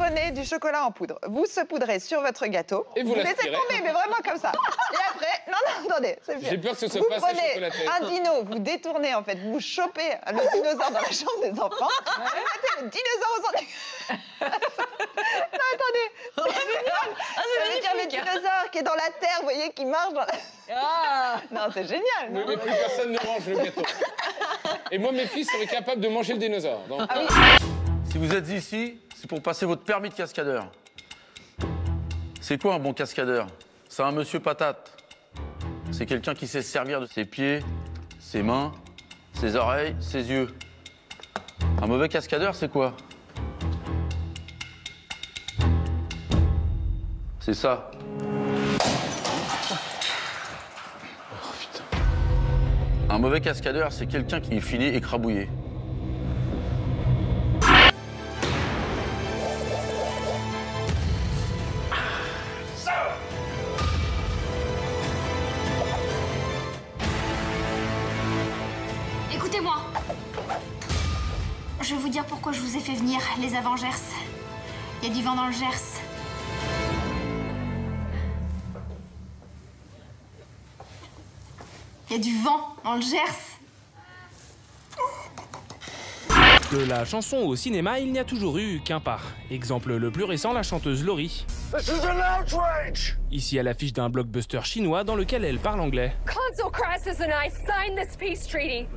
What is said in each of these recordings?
prenez du chocolat en poudre, vous saupoudrez sur votre gâteau, et vous laissez tomber, mais vraiment comme ça. Et après, non, attendez, j'ai peur que ce soit vous pas prenez chocolaté. un dino, vous détournez en fait, vous chopez le dinosaure dans la chambre des enfants, vous mettez le dinosaure au centre. Non, attendez, ça veut dire le dinosaure qui est dans la terre, vous voyez, qui marche dans la... Non, c'est génial. Mais plus personne ne mange le gâteau. Et moi, mes fils seraient capables de manger le dinosaure. Donc... Ah oui. Si vous êtes ici, c'est pour passer votre permis de cascadeur. C'est quoi un bon cascadeur? C'est un monsieur patate. C'est quelqu'un qui sait se servir de ses pieds, ses mains, ses oreilles, ses yeux. Un mauvais cascadeur, c'est quoi? C'est ça. Oh, putain. Un mauvais cascadeur, c'est quelqu'un qui finit écrabouillé. Écoutez-moi. Je vais vous dire pourquoi je vous ai fait venir, les Avengers. Il y a du vent dans le Gers. Il y a du vent dans le Gers. De la chanson au cinéma, il n'y a toujours eu qu'un pas. Exemple le plus récent, la chanteuse Laurie. Ici à l'affiche d'un blockbuster chinois dans lequel elle parle anglais.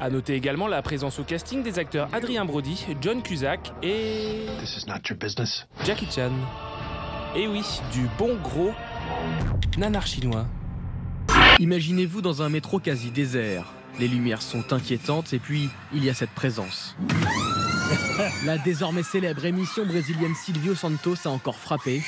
À noter également la présence au casting des acteurs Adrien Brody, John Cusack et... Jackie Chan. Et oui, du bon gros nanar chinois. Imaginez-vous dans un métro quasi désert. Les lumières sont inquiétantes et puis il y a cette présence. La désormais célèbre émission brésilienne Silvio Santos a encore frappé.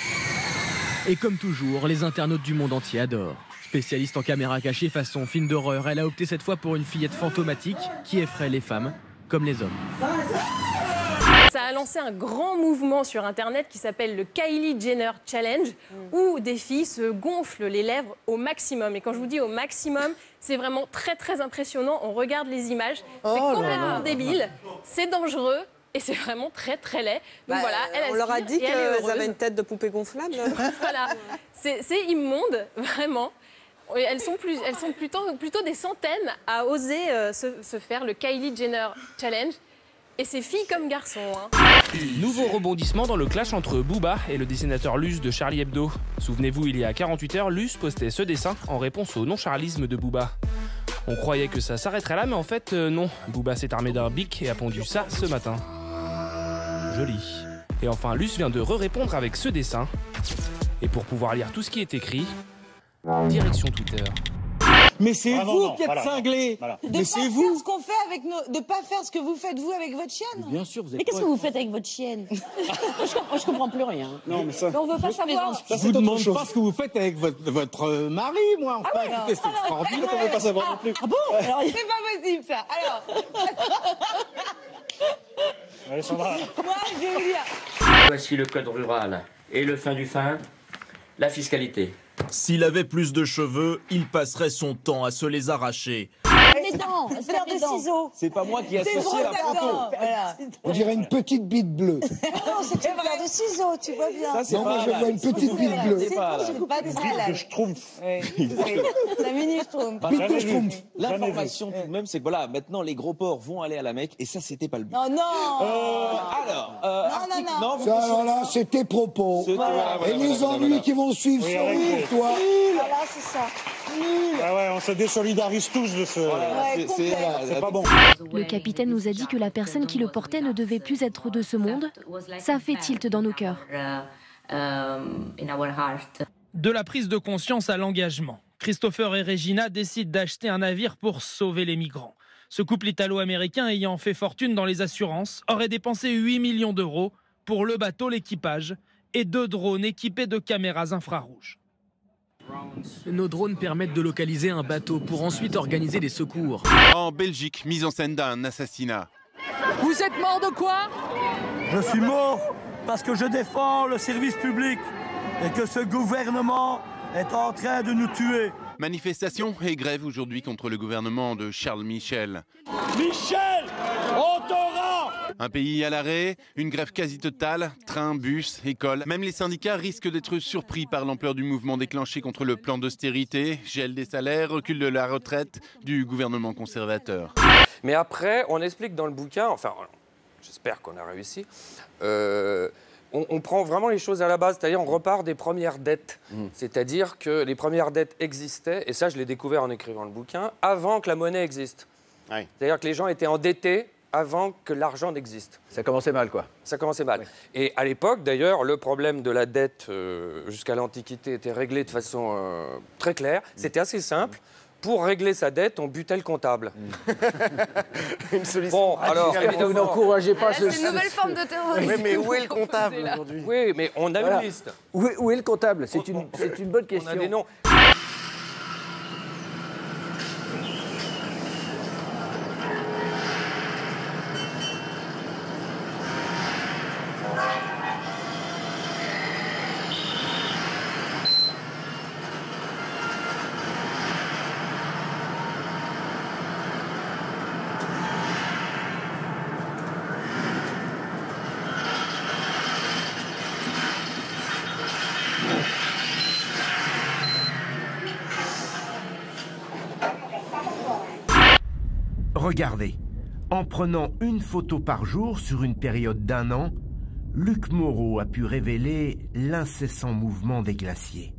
Et comme toujours, les internautes du monde entier adorent. Spécialiste en caméra cachée façon film d'horreur, elle a opté cette fois pour une fillette fantomatique qui effraie les femmes comme les hommes. Ça a lancé un grand mouvement sur Internet qui s'appelle le Kylie Jenner Challenge, où des filles se gonflent les lèvres au maximum. Et quand je vous dis au maximum, c'est vraiment très très impressionnant. On regarde les images, c'est complètement débile, c'est dangereux. Et c'est vraiment très très laid. Donc voilà, on leur a dit qu'elles avaient une tête de poupée gonflable. Voilà, c'est immonde, vraiment. Elles sont plutôt des centaines à oser se faire le Kylie Jenner Challenge. Et c'est filles comme garçons. Hein. Nouveau rebondissement dans le clash entre Booba et le dessinateur Luce de Charlie Hebdo. Souvenez-vous, il y a 48 heures, Luce postait ce dessin en réponse au non-charlisme de Booba. On croyait que ça s'arrêterait là, mais en fait, non. Booba s'est armé d'un bic et a pondu ça ce matin. Joli. Et enfin, Luce vient de répondre avec ce dessin. Et pour pouvoir lire tout ce qui est écrit, direction Twitter. Mais c'est vous qui êtes cinglés. Mais c'est vous. Ce qu'on fait avec de pas faire ce que vous faites vous avec votre chienne. Bien sûr, vous êtes. Mais qu'est-ce que vous faites avec votre chienne? je comprends plus rien. Non, mais ça. Mais on veut pas savoir. Je vous demande pas ce que vous faites avec votre mari, moi. Enfin, écoutez, c'est extraordinaire. On veut pas savoir non plus. Ah bon? Alors, c'est pas possible ça. Alors. Alessandra. Moi, je vais vous dire. Voici le code rural et le fin du fin, la fiscalité. S'il avait plus de cheveux, il passerait son temps à se les arracher. Les dents, faire des ciseaux. C'est pas moi qui ai associé la photo. Voilà. On dirait une petite bite bleue. Non, c'est une paire de ciseaux, tu vois bien. Ça, non, moi je vois une petite bite bleue. C'est pour se couper des salades. Je schtroumpf. La mini schtroumpf. Bite de schtroumpf. L'information tout de même, c'est que voilà, maintenant les gros porcs vont aller à la Mecque et ça, c'était pas le but. Non, non. Non. Ça, alors là, c'est tes propos. Et les ennuis qui vont suivre sur toi. Voilà, c'est ça. Ah ouais, on se désolidarise tous de ce... c'est pas bon. Le capitaine nous a dit que la personne qui le portait ne devait plus être de ce monde. Ça fait tilt dans nos cœurs. De la prise de conscience à l'engagement. Christopher et Regina décident d'acheter un navire pour sauver les migrants. Ce couple italo-américain ayant fait fortune dans les assurances aurait dépensé 8 millions d'euros pour le bateau, l'équipage et 2 drones équipés de caméras infrarouges. Nos drones permettent de localiser un bateau pour ensuite organiser des secours. En Belgique, mise en scène d'un assassinat. Vous êtes mort de quoi? Je suis mort parce que je défends le service public et que ce gouvernement est en train de nous tuer. Manifestation et grève aujourd'hui contre le gouvernement de Charles Michel. Michel, on t'aura! Un pays à l'arrêt, une grève quasi totale, trains, bus, écoles. Même les syndicats risquent d'être surpris par l'ampleur du mouvement déclenché contre le plan d'austérité, gel des salaires, recul de la retraite du gouvernement conservateur. Mais après, on explique dans le bouquin, enfin, j'espère qu'on a réussi, on prend vraiment les choses à la base, c'est-à-dire on repart des premières dettes. C'est-à-dire que les premières dettes existaient, et ça je l'ai découvert en écrivant le bouquin, avant que la monnaie existe. C'est-à-dire que les gens étaient endettés avant que l'argent n'existe. Ça commençait mal, quoi. Ça commençait mal. Et à l'époque, d'ailleurs, le problème de la dette jusqu'à l'Antiquité était réglé de façon très claire. C'était assez simple. Pour régler sa dette, on butait le comptable. Une solution. Bon, alors, évidemment, vous n'encouragez pas ce... C'est une nouvelle forme de terrorisme. Oui, mais où est le comptable aujourd'hui? Oui, mais on a une liste. Où est le comptable? C'est une bonne question. On a des noms. Regardez, en prenant une photo par jour sur une période d'1 an, Luc Moreau a pu révéler l'incessant mouvement des glaciers.